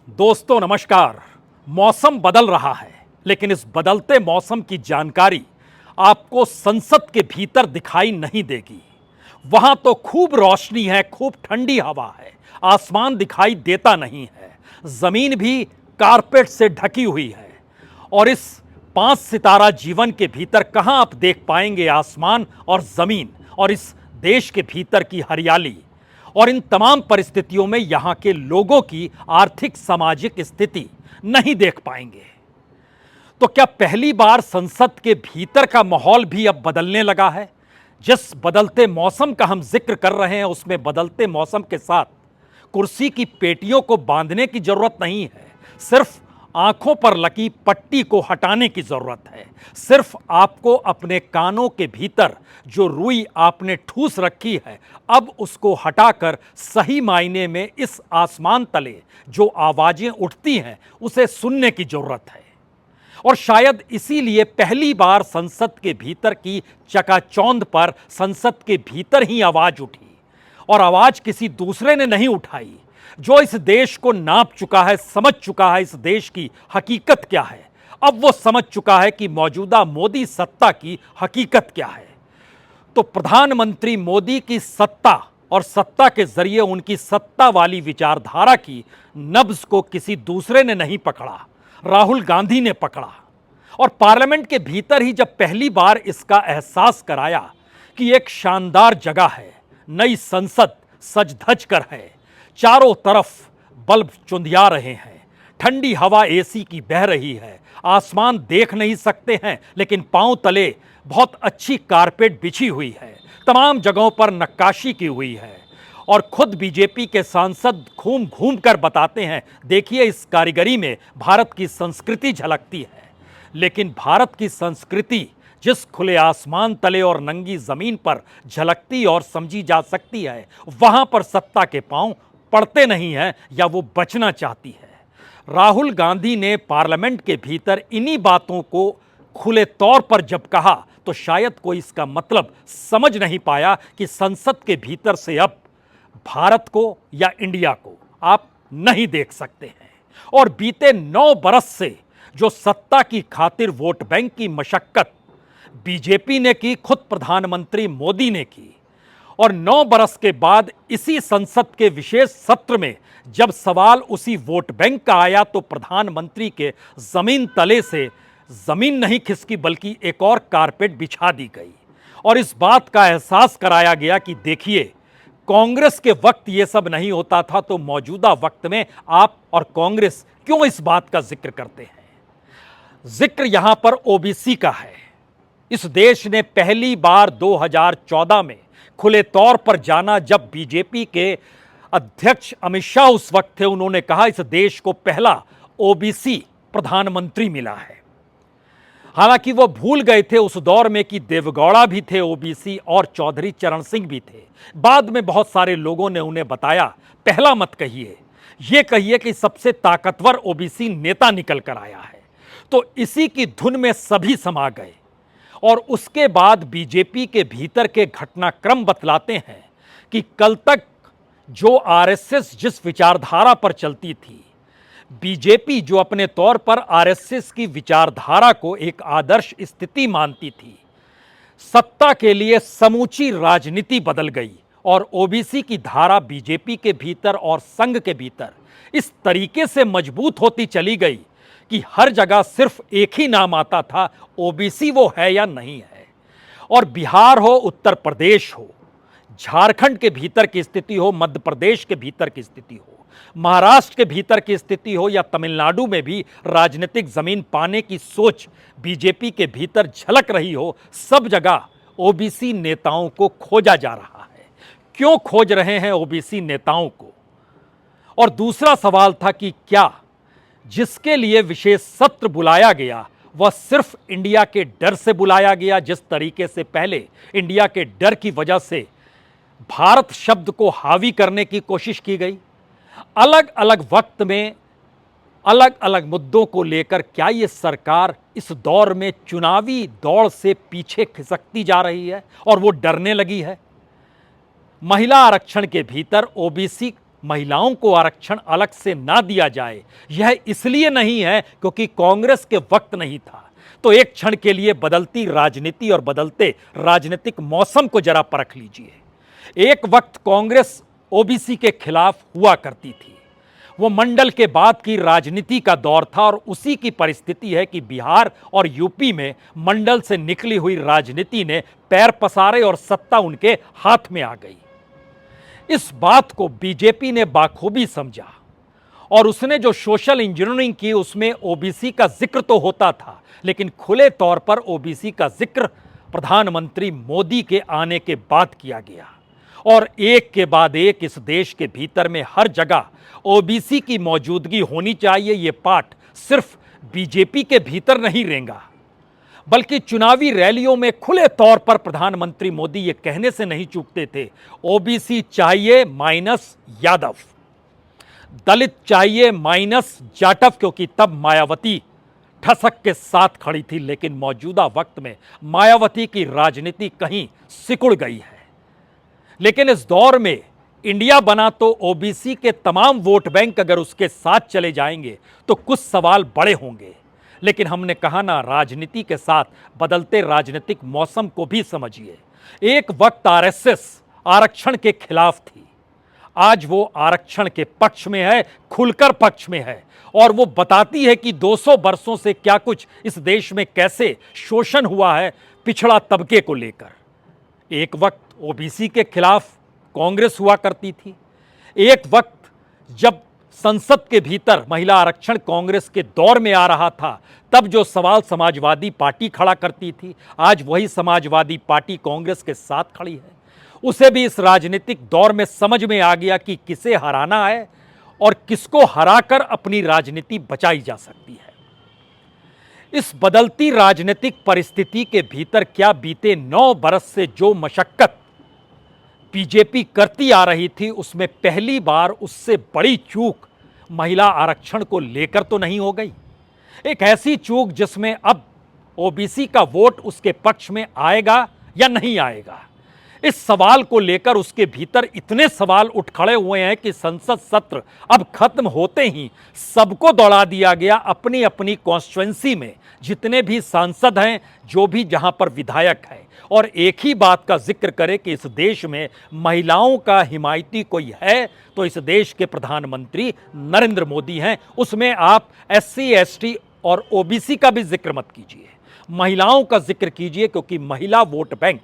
दोस्तों नमस्कार। मौसम बदल रहा है, लेकिन इस बदलते मौसम की जानकारी आपको संसद के भीतर दिखाई नहीं देगी। वहां तो खूब रोशनी है, खूब ठंडी हवा है, आसमान दिखाई देता नहीं है, जमीन भी कारपेट से ढकी हुई है। और इस 5 सितारा जीवन के भीतर कहां आप देख पाएंगे आसमान और जमीन और इस देश के भीतर की हरियाली। और इन तमाम परिस्थितियों में यहां के लोगों की आर्थिक सामाजिक स्थिति नहीं देख पाएंगे। तो क्या पहली बार संसद के भीतर का माहौल भी अब बदलने लगा है? जिस बदलते मौसम का हम जिक्र कर रहे हैं, उसमें बदलते मौसम के साथ कुर्सी की पेटियों को बांधने की जरूरत नहीं है, सिर्फ आंखों पर लगी पट्टी को हटाने की जरूरत है। सिर्फ आपको अपने कानों के भीतर जो रुई आपने ठूस रखी है, अब उसको हटाकर सही मायने में इस आसमान तले जो आवाजें उठती हैं उसे सुनने की जरूरत है। और शायद इसीलिए पहली बार संसद के भीतर की चकाचौंध पर संसद के भीतर ही आवाज उठी। और आवाज किसी दूसरे ने नहीं उठाई, जो इस देश को नाप चुका है, समझ चुका है इस देश की हकीकत क्या है। अब वो समझ चुका है कि मौजूदा मोदी सत्ता की हकीकत क्या है। तो प्रधानमंत्री मोदी की सत्ता और सत्ता के जरिए उनकी सत्ता वाली विचारधारा की नब्ज को किसी दूसरे ने नहीं पकड़ा, राहुल गांधी ने पकड़ा। और पार्लियामेंट के भीतर ही जब पहली बार इसका एहसास कराया कि एक शानदार जगह है, नई संसद सज धज कर है, चारों तरफ बल्ब चुंधिया रहे हैं, ठंडी हवा एसी की बह रही है, आसमान देख नहीं सकते हैं लेकिन पांव तले बहुत अच्छी कारपेट बिछी हुई है, तमाम जगहों पर नक्काशी की हुई है। और खुद बीजेपी के सांसद घूम घूम कर बताते हैं, देखिए इस कारीगरी में भारत की संस्कृति झलकती है। लेकिन भारत की संस्कृति जिस खुले आसमान तले और नंगी जमीन पर झलकती और समझी जा सकती है, वहां पर सत्ता के पांव पड़ते नहीं हैं या वो बचना चाहती है। राहुल गांधी ने पार्लियामेंट के भीतर इन्हीं बातों को खुले तौर पर जब कहा तो शायद कोई इसका मतलब समझ नहीं पाया कि संसद के भीतर से अब भारत को या इंडिया को आप नहीं देख सकते हैं। और बीते 9 बरस से जो सत्ता की खातिर वोट बैंक की मशक्कत बीजेपी ने की, खुद प्रधानमंत्री मोदी ने की। और 9 बरस के बाद इसी संसद के विशेष सत्र में जब सवाल उसी वोट बैंक का आया तो प्रधानमंत्री के जमीन तले से जमीन नहीं खिसकी बल्कि एक और कारपेट बिछा दी गई। और इस बात का एहसास कराया गया कि देखिए, कांग्रेस के वक्त ये सब नहीं होता था, तो मौजूदा वक्त में आप और कांग्रेस क्यों इस बात का जिक्र करते हैं। जिक्र यहां पर ओबीसी का है। इस देश ने पहली बार 2014 में खुले तौर पर जाना, जब बीजेपी के अध्यक्ष अमित शाह उस वक्त थे। उन्होंने कहा इस देश को पहला ओबीसी प्रधानमंत्री मिला है। हालांकि वो भूल गए थे उस दौर में कि देवगौड़ा भी थे ओबीसी और चौधरी चरण सिंह भी थे। बाद में बहुत सारे लोगों ने उन्हें बताया, पहला मत कहिए, ये कहिए कि सबसे ताकतवर ओबीसी नेता निकल कर आया है। तो इसी की धुन में सभी समा गए। और उसके बाद बीजेपी के भीतर के घटनाक्रम बतलाते हैं कि कल तक जो आरएसएस जिस विचारधारा पर चलती थी, बीजेपी जो अपने तौर पर आरएसएस की विचारधारा को एक आदर्श स्थिति मानती थी, सत्ता के लिए समूची राजनीति बदल गई। और ओबीसी की धारा बीजेपी के भीतर और संघ के भीतर इस तरीके से मजबूत होती चली गई कि हर जगह सिर्फ एक ही नाम आता था, ओबीसी वो है या नहीं है। और बिहार हो, उत्तर प्रदेश हो, झारखंड के भीतर की स्थिति हो, मध्य प्रदेश के भीतर की स्थिति हो, महाराष्ट्र के भीतर की स्थिति हो या तमिलनाडु में भी राजनीतिक जमीन पाने की सोच बीजेपी के भीतर झलक रही हो, सब जगह ओबीसी नेताओं को खोजा जा रहा है। क्यों खोज रहे हैं ओबीसी नेताओं को? और दूसरा सवाल था कि क्या जिसके लिए विशेष सत्र बुलाया गया वह सिर्फ इंडिया के डर से बुलाया गया, जिस तरीके से पहले इंडिया के डर की वजह से भारत शब्द को हावी करने की कोशिश की गई। अलग अलग वक्त में अलग अलग मुद्दों को लेकर क्या ये सरकार इस दौर में चुनावी दौड़ से पीछे खिसकती जा रही है और वो डरने लगी है? महिला आरक्षण के भीतर ओबीसी महिलाओं को आरक्षण अलग से ना दिया जाए, यह इसलिए नहीं है क्योंकि कांग्रेस के वक्त नहीं था। तो एक क्षण के लिए बदलती राजनीति और बदलते राजनीतिक मौसम को जरा परख लीजिए। एक वक्त कांग्रेस ओबीसी के खिलाफ हुआ करती थी। वो मंडल के बाद की राजनीति का दौर था और उसी की परिस्थिति है कि बिहार और यूपी में मंडल से निकली हुई राजनीति ने पैर पसारे और सत्ता उनके हाथ में आ गई। इस बात को बीजेपी ने बाखूबी समझा और उसने जो सोशल इंजीनियरिंग की उसमें ओबीसी का जिक्र तो होता था, लेकिन खुले तौर पर ओबीसी का जिक्र प्रधानमंत्री मोदी के आने के बाद किया गया और एक के बाद एक इस देश के भीतर में हर जगह ओबीसी की मौजूदगी होनी चाहिए। ये पाठ सिर्फ बीजेपी के भीतर नहीं रेंगा, बल्कि चुनावी रैलियों में खुले तौर पर प्रधानमंत्री मोदी ये कहने से नहीं चूकते थे, ओबीसी चाहिए माइनस यादव, दलित चाहिए माइनस जाटव, क्योंकि तब मायावती ठसक के साथ खड़ी थी। लेकिन मौजूदा वक्त में मायावती की राजनीति कहीं सिकुड़ गई है। लेकिन इस दौर में इंडिया बना तो ओबीसी के तमाम वोट बैंक अगर उसके साथ चले जाएंगे तो कुछ सवाल बड़े होंगे। लेकिन हमने कहा ना, राजनीति के साथ बदलते राजनीतिक मौसम को भी समझिए। एक वक्त आरएसएस आरक्षण के खिलाफ थी, आज वो आरक्षण के पक्ष में है, खुलकर पक्ष में है और वो बताती है कि 200 वर्षों से क्या कुछ इस देश में कैसे शोषण हुआ है पिछड़ा तबके को लेकर। एक वक्त ओबीसी के खिलाफ कांग्रेस हुआ करती थी। एक वक्त जब संसद के भीतर महिला आरक्षण कांग्रेस के दौर में आ रहा था, तब जो सवाल समाजवादी पार्टी खड़ा करती थी, आज वही समाजवादी पार्टी कांग्रेस के साथ खड़ी है। उसे भी इस राजनीतिक दौर में समझ में आ गया कि किसे हराना है और किसको हराकर अपनी राजनीति बचाई जा सकती है। इस बदलती राजनीतिक परिस्थिति के भीतर क्या बीते 9 बरस से जो मशक्कत बीजेपी करती आ रही थी, उसमें पहली बार उससे बड़ी चूक महिला आरक्षण को लेकर तो नहीं हो गई। एक ऐसी चूक जिसमें अब ओबीसी का वोट उसके पक्ष में आएगा या नहीं आएगा, इस सवाल को लेकर उसके भीतर इतने सवाल उठ खड़े हुए हैं कि संसद सत्र अब खत्म होते ही सबको दौड़ा दिया गया अपनी अपनी कॉन्स्टिट्यूएंसी में, जितने भी सांसद हैं, जो भी जहां पर विधायक हैं, और एक ही बात का जिक्र करें कि इस देश में महिलाओं का हिमायती कोई है तो इस देश के प्रधानमंत्री नरेंद्र मोदी हैं। उसमें आप एससी, एसटी और ओबीसी का भी जिक्र मत कीजिए, महिलाओं का जिक्र कीजिए, क्योंकि महिला वोट बैंक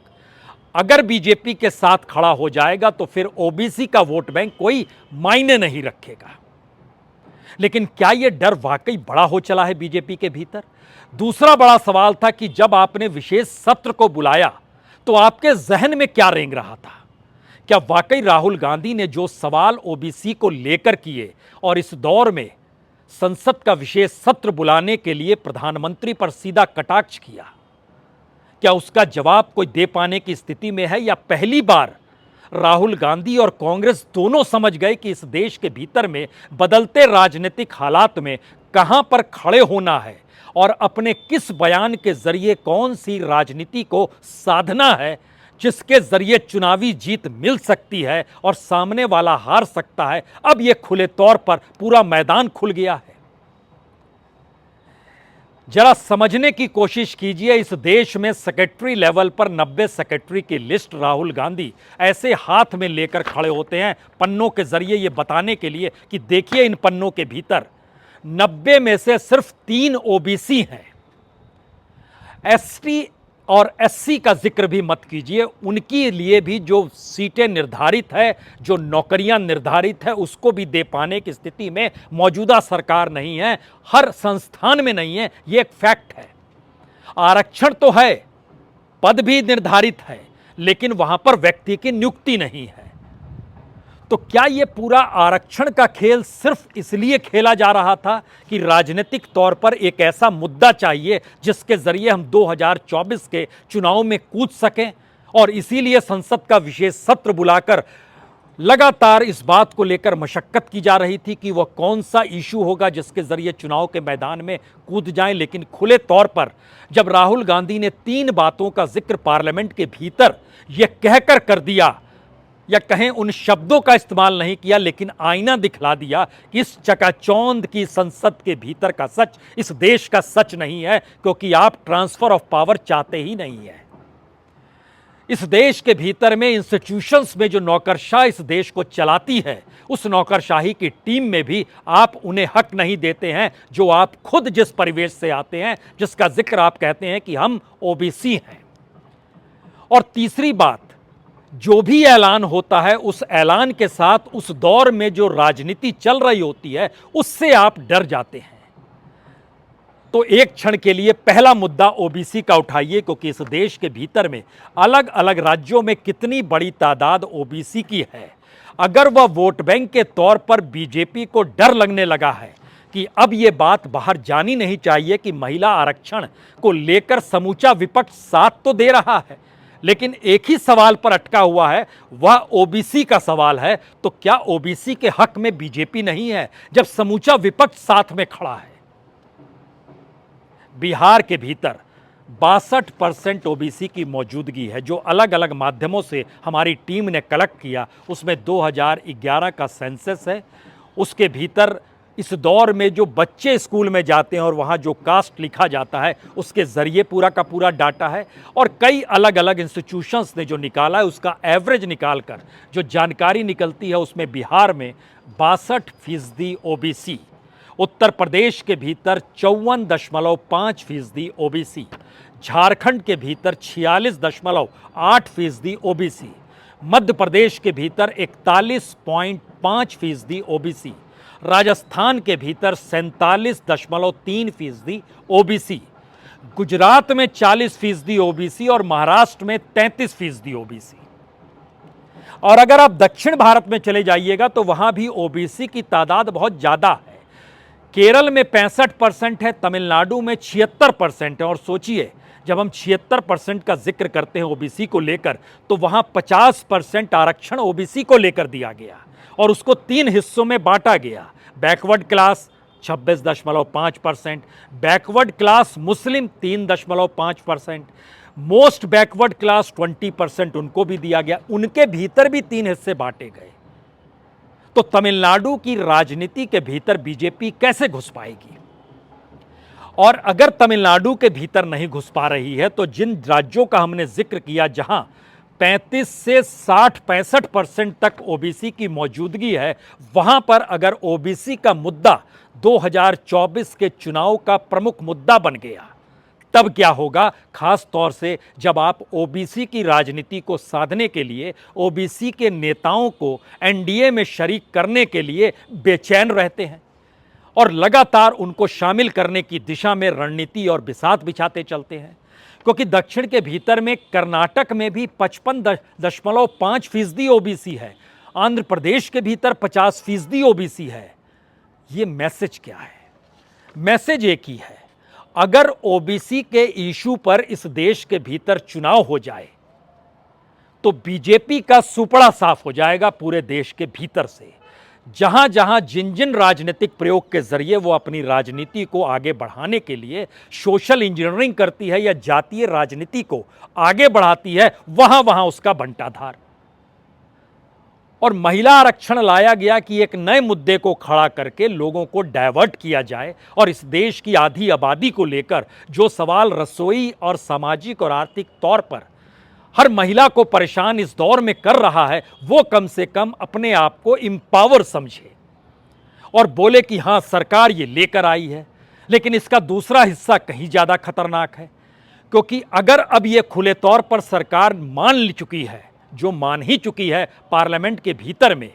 अगर बीजेपी के साथ खड़ा हो जाएगा तो फिर ओबीसी का वोट बैंक कोई मायने नहीं रखेगा। लेकिन क्या यह डर वाकई बड़ा हो चला है बीजेपी के भीतर? दूसरा बड़ा सवाल था कि जब आपने विशेष सत्र को बुलाया तो आपके जहन में क्या रेंग रहा था? क्या वाकई राहुल गांधी ने जो सवाल ओबीसी को लेकर किए और इस दौर में संसद का विशेष सत्र बुलाने के लिए प्रधानमंत्री पर सीधा कटाक्ष किया, क्या उसका जवाब कोई दे पाने की स्थिति में है? या पहली बार राहुल गांधी और कांग्रेस दोनों समझ गए कि इस देश के भीतर में बदलते राजनीतिक हालात में कहां पर खड़े होना है और अपने किस बयान के जरिए कौन सी राजनीति को साधना है जिसके जरिए चुनावी जीत मिल सकती है और सामने वाला हार सकता है। अब यह खुले तौर पर पूरा मैदान खुल गया है। जरा समझने की कोशिश कीजिए, इस देश में सेक्रेटरी लेवल पर 90 सेक्रेटरी की लिस्ट राहुल गांधी ऐसे हाथ में लेकर खड़े होते हैं पन्नों के जरिए ये बताने के लिए कि देखिए इन पन्नों के भीतर 90 में से सिर्फ 3 ओबीसी हैं। एसटी और एससी का जिक्र भी मत कीजिए, उनके लिए भी जो सीटें निर्धारित है, जो नौकरियां निर्धारित है, उसको भी दे पाने की स्थिति में मौजूदा सरकार नहीं है, हर संस्थान में नहीं है। ये एक फैक्ट है। आरक्षण तो है, पद भी निर्धारित है, लेकिन वहां पर व्यक्ति की नियुक्ति नहीं है। तो क्या यह पूरा आरक्षण का खेल सिर्फ इसलिए खेला जा रहा था कि राजनीतिक तौर पर एक ऐसा मुद्दा चाहिए जिसके जरिए हम 2024 के चुनाव में कूद सकें, और इसीलिए संसद का विशेष सत्र बुलाकर लगातार इस बात को लेकर मशक्कत की जा रही थी कि वह कौन सा इशू होगा जिसके जरिए चुनाव के मैदान में कूद जाएं। लेकिन खुले तौर पर जब राहुल गांधी ने 3 बातों का जिक्र पार्लियामेंट के भीतर यह कहकर कर दिया या कहें उन शब्दों का इस्तेमाल नहीं किया, लेकिन आईना दिखला दिया कि इस चकाचौंध की संसद के भीतर का सच इस देश का सच नहीं है, क्योंकि आप ट्रांसफर ऑफ पावर चाहते ही नहीं है। इस देश के भीतर में इंस्टीट्यूशंस में जो नौकरशाह इस देश को चलाती है, उस नौकरशाही की टीम में भी आप उन्हें हक नहीं देते हैं, जो आप खुद जिस परिवेश से आते हैं, जिसका जिक्र आप कहते हैं कि हम ओबीसी हैं। और तीसरी बात, जो भी ऐलान होता है उस ऐलान के साथ उस दौर में जो राजनीति चल रही होती है उससे आप डर जाते हैं। तो एक क्षण के लिए पहला मुद्दा ओबीसी का उठाइए, क्योंकि इस देश के भीतर में अलग अलग राज्यों में कितनी बड़ी तादाद ओबीसी की है। अगर वह वोट बैंक के तौर पर बीजेपी को डर लगने लगा है कि अब यह बात बाहर जानी नहीं चाहिए कि महिला आरक्षण को लेकर समूचा विपक्ष साथ तो दे रहा है, लेकिन एक ही सवाल पर अटका हुआ है, वह ओबीसी का सवाल है, तो क्या ओबीसी के हक में बीजेपी नहीं है जब समूचा विपक्ष साथ में खड़ा है? बिहार के भीतर 62% ओबीसी की मौजूदगी है, जो अलग अलग माध्यमों से हमारी टीम ने कलेक्ट किया। उसमें 2011 का सेंसस है। उसके भीतर इस दौर में जो बच्चे स्कूल में जाते हैं और वहाँ जो कास्ट लिखा जाता है उसके ज़रिए पूरा का पूरा डाटा है। और कई अलग अलग इंस्टीट्यूशंस ने जो निकाला है उसका एवरेज निकाल कर जो जानकारी निकलती है उसमें बिहार में 62% ओबीसी, उत्तर प्रदेश के भीतर 54.5% ओबीसी, झारखंड के भीतर 46.8% ओबीसी, मध्य प्रदेश के भीतर 41.5% ओबीसी, राजस्थान के भीतर 47.3% ओबीसी, गुजरात में 40% ओबीसी और महाराष्ट्र में 33% ओबीसी। और अगर आप दक्षिण भारत में चले जाइएगा तो वहां भी ओबीसी की तादाद बहुत ज्यादा है। केरल में 65% है, तमिलनाडु में 76% है। और सोचिए, जब हम 76% का जिक्र करते हैं ओबीसी को लेकर, तो वहां 50% आरक्षण ओबीसी को लेकर दिया गया और उसको 3 हिस्सों में बांटा गया। बैकवर्ड क्लास 26.5%, बैकवर्ड क्लास मुस्लिम 3.5%, मोस्ट बैकवर्ड क्लास 20% उनको भी दिया गया। उनके भीतर भी 3 हिस्से बांटे गए। तो तमिलनाडु की राजनीति के भीतर बीजेपी कैसे घुस पाएगी? और अगर तमिलनाडु के भीतर नहीं घुस पा रही है तो जिन राज्यों का हमने जिक्र किया जहां 35 से 65% तक ओबीसी की मौजूदगी है, वहां पर अगर ओबीसी का मुद्दा 2024 के चुनाव का प्रमुख मुद्दा बन गया, तब क्या होगा? खास तौर से जब आप ओबीसी की राजनीति को साधने के लिए ओबीसी के नेताओं को एनडीए में शरीक करने के लिए बेचैन रहते हैं और लगातार उनको शामिल करने की दिशा में रणनीति और बिसात बिछाते चलते हैं। क्योंकि दक्षिण के भीतर में कर्नाटक में भी 55.5% ओबीसी है, आंध्र प्रदेश के भीतर 50% ओबीसी है। ये मैसेज क्या है? मैसेज एक ही है, अगर ओबीसी के इशू पर इस देश के भीतर चुनाव हो जाए तो बीजेपी का सुपड़ा साफ हो जाएगा पूरे देश के भीतर से। जहां जहां जिन जिन राजनीतिक प्रयोग के जरिए वो अपनी राजनीति को आगे बढ़ाने के लिए सोशल इंजीनियरिंग करती है या जातीय राजनीति को आगे बढ़ाती है, वहां वहां उसका बंटाधार। और महिला आरक्षण लाया गया कि एक नए मुद्दे को खड़ा करके लोगों को डायवर्ट किया जाए और इस देश की आधी आबादी को लेकर जो सवाल रसोई और सामाजिक और आर्थिक तौर पर हर महिला को परेशान इस दौर में कर रहा है, वो कम से कम अपने आप को एम्पावर समझे और बोले कि हां, सरकार ये लेकर आई है। लेकिन इसका दूसरा हिस्सा कहीं ज्यादा खतरनाक है, क्योंकि अगर अब ये खुले तौर पर सरकार मान चुकी है, जो मान ही चुकी है पार्लियामेंट के भीतर में,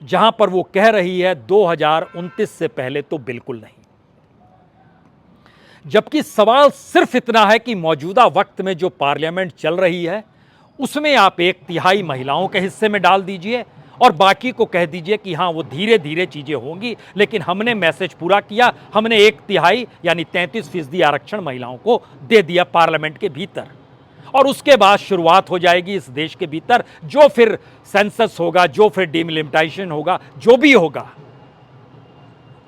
जहां पर वो कह रही है 2029 से पहले तो बिल्कुल नहीं। जबकि सवाल सिर्फ इतना है कि मौजूदा वक्त में जो पार्लियामेंट चल रही है उसमें आप 1/3 महिलाओं के हिस्से में डाल दीजिए और बाकी को कह दीजिए कि हाँ, वो धीरे धीरे चीजें होंगी, लेकिन हमने मैसेज पूरा किया, हमने 1/3 यानी 33% आरक्षण महिलाओं को दे दिया पार्लियामेंट के भीतर। और उसके बाद शुरुआत हो जाएगी इस देश के भीतर, जो फिर सेंसस होगा, जो फिर डिलिमिटेशन होगा, जो भी होगा।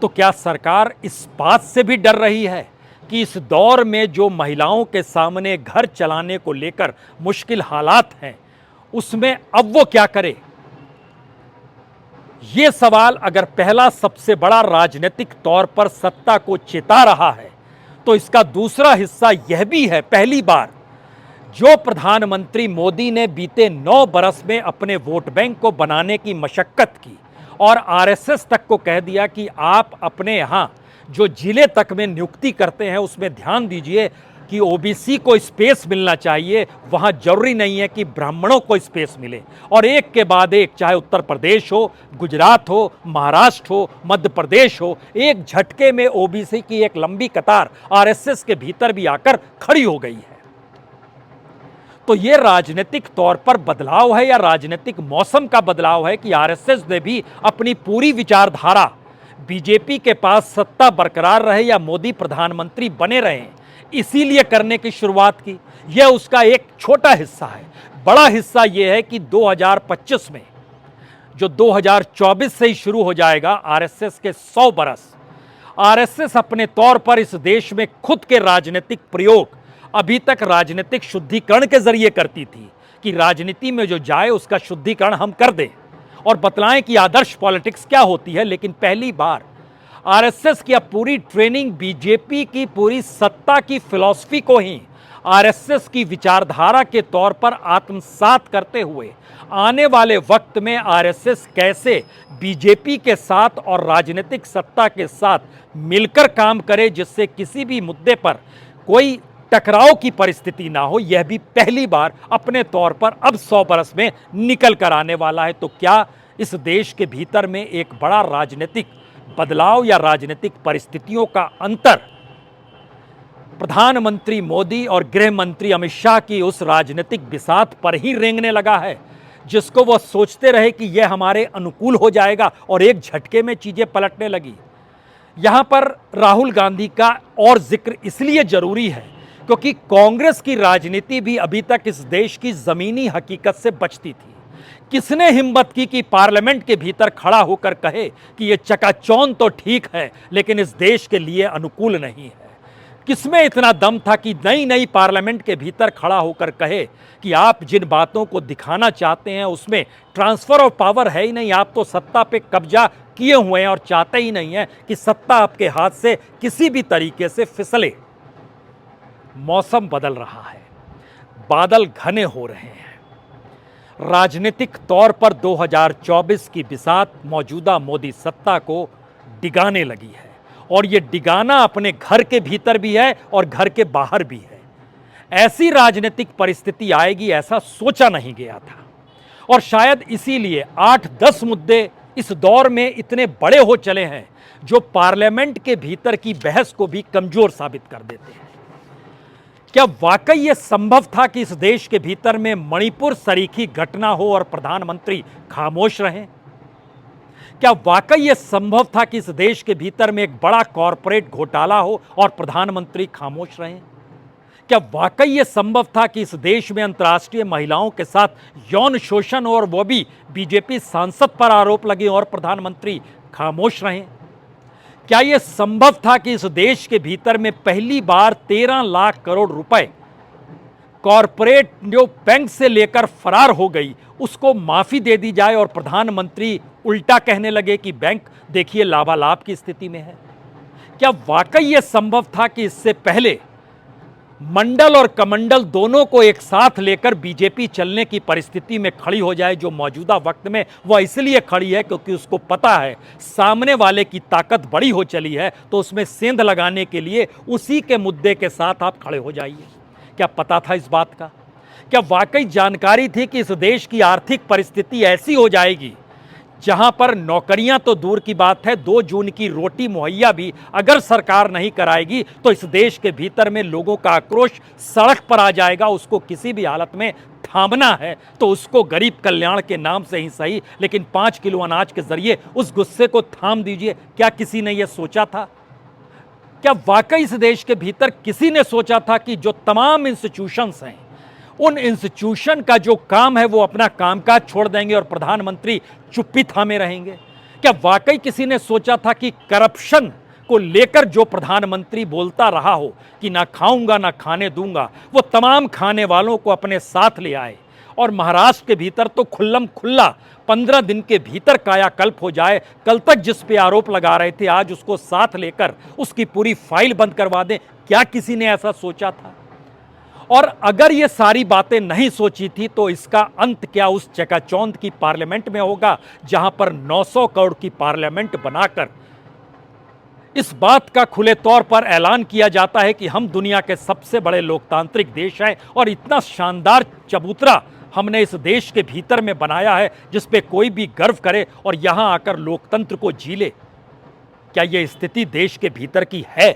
तो क्या सरकार इस बात से भी डर रही है कि इस दौर में जो महिलाओं के सामने घर चलाने को लेकर मुश्किल हालात हैं, उसमें अब वो क्या करे? यह सवाल अगर पहला सबसे बड़ा राजनीतिक तौर पर सत्ता को चेता रहा है, तो इसका दूसरा हिस्सा यह भी है, पहली बार जो प्रधानमंत्री मोदी ने बीते 9 बरस में अपने वोट बैंक को बनाने की मशक्कत की और आरएसएस तक को कह दिया कि आप अपने यहां जो जिले तक में नियुक्ति करते हैं उसमें ध्यान दीजिए कि ओबीसी को स्पेस मिलना चाहिए, वहां जरूरी नहीं है कि ब्राह्मणों को स्पेस मिले। और एक के बाद एक, चाहे उत्तर प्रदेश हो, गुजरात हो, महाराष्ट्र हो, मध्य प्रदेश हो, एक झटके में ओबीसी की एक लंबी कतार आरएसएस के भीतर भी आकर खड़ी हो गई है। तो यह राजनीतिक तौर पर बदलाव है या राजनीतिक मौसम का बदलाव है कि आरएसएस ने भी अपनी पूरी विचारधारा बीजेपी के पास सत्ता बरकरार रहे या मोदी प्रधानमंत्री बने रहे, इसीलिए करने की शुरुआत की। यह उसका एक छोटा हिस्सा है। बड़ा हिस्सा यह है कि 2025 में, जो 2024 से ही शुरू हो जाएगा, आरएसएस के 100 बरस। आरएसएस अपने तौर पर इस देश में खुद के राजनीतिक प्रयोग अभी तक राजनीतिक शुद्धिकरण के जरिए करती थी कि राजनीति में जो जाए उसका शुद्धिकरण हम कर दें और बतलाएं कि आदर्श पॉलिटिक्स क्या होती है। लेकिन पहली बार आरएसएस की अब पूरी ट्रेनिंग बीजेपी की पूरी सत्ता की फिलॉसफी को ही आरएसएस की विचारधारा के तौर पर आत्मसात करते हुए आने वाले वक्त में आरएसएस कैसे बीजेपी के साथ और राजनीतिक सत्ता के साथ मिलकर काम करे जिससे किसी भी मुद्दे पर कोई टकराव की परिस्थिति ना हो, यह भी पहली बार अपने तौर पर अब 100 बरस में निकल कर आने वाला है। तो क्या इस देश के भीतर में एक बड़ा राजनीतिक बदलाव या राजनीतिक परिस्थितियों का अंतर प्रधानमंत्री मोदी और गृह मंत्री अमित शाह की उस राजनीतिक बिसात पर ही रेंगने लगा है जिसको वो सोचते रहे कि यह हमारे अनुकूल हो जाएगा और एक झटके में चीजें पलटने लगी। यहां पर राहुल गांधी का और जिक्र इसलिए जरूरी है क्योंकि कांग्रेस की राजनीति भी अभी तक इस देश की जमीनी हकीकत से बचती थी। किसने हिम्मत की कि पार्लियामेंट के भीतर खड़ा होकर कहे कि यह चकाचौंध तो ठीक है लेकिन इस देश के लिए अनुकूल नहीं है? किसमें इतना दम था कि नई नई पार्लियामेंट के भीतर खड़ा होकर कहे कि आप जिन बातों को दिखाना चाहते हैं उसमें ट्रांसफर ऑफ पावर है ही नहीं, आप तो सत्ता पे कब्जा किए हुए हैं और चाहते ही नहीं है कि सत्ता आपके हाथ से किसी भी तरीके से फिसले। मौसम बदल रहा है, बादल घने हो रहे हैं। राजनीतिक तौर पर 2024 की बिसात मौजूदा मोदी सत्ता को डिगाने लगी है और ये डिगाना अपने घर के भीतर भी है और घर के बाहर भी है। ऐसी राजनीतिक परिस्थिति आएगी ऐसा सोचा नहीं गया था और शायद इसीलिए 8-10 मुद्दे इस दौर में इतने बड़े हो चले हैं जो पार्लियामेंट के भीतर की बहस को भी कमजोर साबित कर देते हैं। क्या वाकई यह संभव था कि इस देश के भीतर में मणिपुर सरीखी घटना हो और प्रधानमंत्री खामोश रहें? क्या वाकई यह संभव था कि इस देश के भीतर में एक बड़ा कॉरपोरेट घोटाला हो और प्रधानमंत्री खामोश रहें? क्या वाकई यह संभव था कि इस देश में अंतर्राष्ट्रीय महिलाओं के साथ यौन शोषण हो और वो भी बीजेपी सांसद पर आरोप लगे और प्रधानमंत्री खामोश रहें? क्या यह संभव था कि इस देश के भीतर में पहली बार 13 लाख करोड़ रुपए कॉरपोरेट जो बैंक से लेकर फरार हो गई उसको माफी दे दी जाए और प्रधानमंत्री उल्टा कहने लगे कि बैंक देखिए लाभालाभ की स्थिति में है? क्या वाकई यह संभव था कि इससे पहले मंडल और कमंडल दोनों को एक साथ लेकर बीजेपी चलने की परिस्थिति में खड़ी हो जाए जो मौजूदा वक्त में वह इसलिए खड़ी है क्योंकि उसको पता है सामने वाले की ताकत बड़ी हो चली है तो उसमें सेंध लगाने के लिए उसी के मुद्दे के साथ आप खड़े हो जाइए। क्या पता था इस बात का? क्या वाकई जानकारी थी कि इस देश की आर्थिक परिस्थिति ऐसी हो जाएगी जहां पर नौकरियां तो दूर की बात है, 2 जून की रोटी मुहैया भी अगर सरकार नहीं कराएगी तो इस देश के भीतर में लोगों का आक्रोश सड़क पर आ जाएगा। उसको किसी भी हालत में थामना है तो उसको गरीब कल्याण के नाम से ही सही लेकिन 5 किलो अनाज के जरिए उस गुस्से को थाम दीजिए। क्या किसी ने यह सोचा था? क्या वाकई इस देश के भीतर किसी ने सोचा था कि जो तमाम इंस्टीट्यूशंस हैं उन इंस्टीट्यूशन का जो काम है वो अपना कामकाज छोड़ देंगे और प्रधानमंत्री चुप्पी थामे रहेंगे? क्या वाकई किसी ने सोचा था कि करप्शन को लेकर जो प्रधानमंत्री बोलता रहा हो कि ना खाऊंगा ना खाने दूंगा, वो तमाम खाने वालों को अपने साथ ले आए और महाराष्ट्र के भीतर तो खुल्लम खुल्ला 15 दिन के भीतर कायाकल्प हो जाए। कल तक जिस पे आरोप लगा रहे थे आज उसको साथ लेकर उसकी पूरी फाइल बंद करवा दें, क्या किसी ने ऐसा सोचा था? और अगर ये सारी बातें नहीं सोची थी तो इसका अंत क्या उस चकाचौंध की पार्लियामेंट में होगा जहां पर 900 करोड़ की पार्लियामेंट बनाकर इस बात का खुले तौर पर ऐलान किया जाता है कि हम दुनिया के सबसे बड़े लोकतांत्रिक देश हैं और इतना शानदार चबूतरा हमने इस देश के भीतर में बनाया है जिस पे कोई भी गर्व करे और यहां आकर लोकतंत्र को जी ले। क्या यह स्थिति देश के भीतर की है?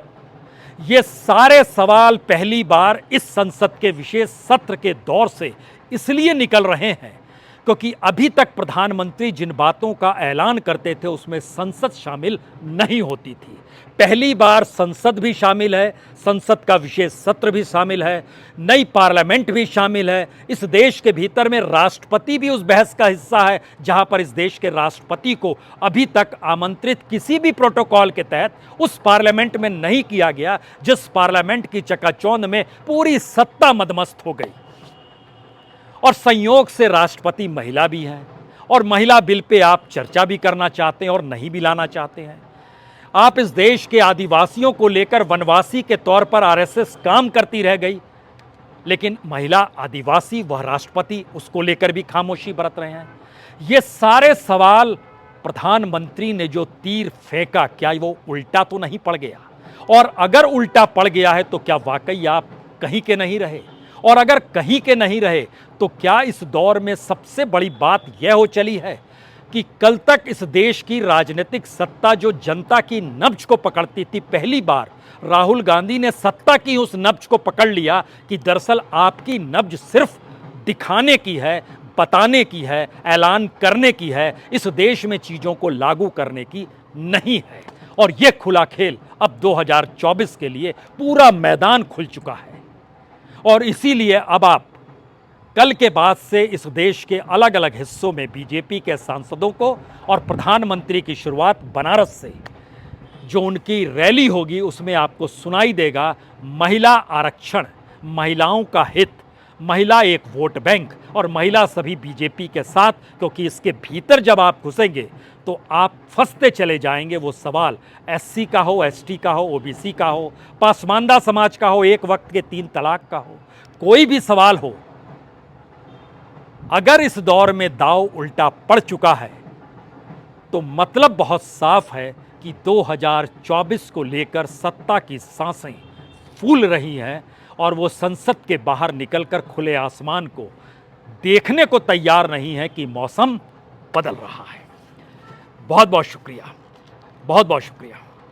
ये सारे सवाल पहली बार इस संसद के विशेष सत्र के दौर से इसलिए निकल रहे हैं क्योंकि अभी तक प्रधानमंत्री जिन बातों का ऐलान करते थे उसमें संसद शामिल नहीं होती थी। पहली बार संसद भी शामिल है, संसद का विशेष सत्र भी शामिल है, नई पार्लियामेंट भी शामिल है। इस देश के भीतर में राष्ट्रपति भी उस बहस का हिस्सा है जहां पर इस देश के राष्ट्रपति को अभी तक आमंत्रित किसी भी प्रोटोकॉल के तहत उस पार्लियामेंट में नहीं किया गया जिस पार्लियामेंट की चकाचौंध में पूरी सत्ता मदमस्त हो गई। और संयोग से राष्ट्रपति महिला भी है और महिला बिल पे आप चर्चा भी करना चाहते हैं और नहीं भी लाना चाहते हैं। आप इस देश के आदिवासियों को लेकर वनवासी के तौर पर आरएसएस काम करती रह गई, लेकिन महिला आदिवासी वह राष्ट्रपति उसको लेकर भी खामोशी बरत रहे हैं। ये सारे सवाल प्रधानमंत्री ने जो तीर फेंका क्या वो उल्टा तो नहीं पड़ गया? और अगर उल्टा पड़ गया है तो क्या वाकई आप कहीं के नहीं रहे? और अगर कहीं के नहीं रहे तो क्या इस दौर में सबसे बड़ी बात यह हो चली है कि कल तक इस देश की राजनीतिक सत्ता जो जनता की नब्ज को पकड़ती थी, पहली बार राहुल गांधी ने सत्ता की उस नब्ज को पकड़ लिया कि दरअसल आपकी नब्ज सिर्फ दिखाने की है, बताने की है, ऐलान करने की है, इस देश में चीज़ों को लागू करने की नहीं है। और यह खुला खेल अब 2024 के लिए पूरा मैदान खुल चुका है। और इसीलिए अब आप कल के बाद से इस देश के अलग अलग हिस्सों में बीजेपी के सांसदों को और प्रधानमंत्री की शुरुआत बनारस से जो उनकी रैली होगी उसमें आपको सुनाई देगा महिला आरक्षण, महिलाओं का हित, महिला एक वोट बैंक और महिला सभी बीजेपी के साथ। क्योंकि इसके भीतर जब आप घुसेंगे तो आप फंसते चले जाएंगे। वो सवाल एससी का हो, एसटी का हो, ओबीसी का हो, पासमानदा समाज का हो, एक वक्त के 3 तलाक का हो, कोई भी सवाल हो, अगर इस दौर में दांव उल्टा पड़ चुका है तो मतलब बहुत साफ है कि 2024 को लेकर सत्ता की सांसें फूल रही हैं और वो संसद के बाहर निकलकर खुले आसमान को देखने को तैयार नहीं है कि मौसम बदल रहा है। बहुत बहुत शुक्रिया, बहुत बहुत शुक्रिया।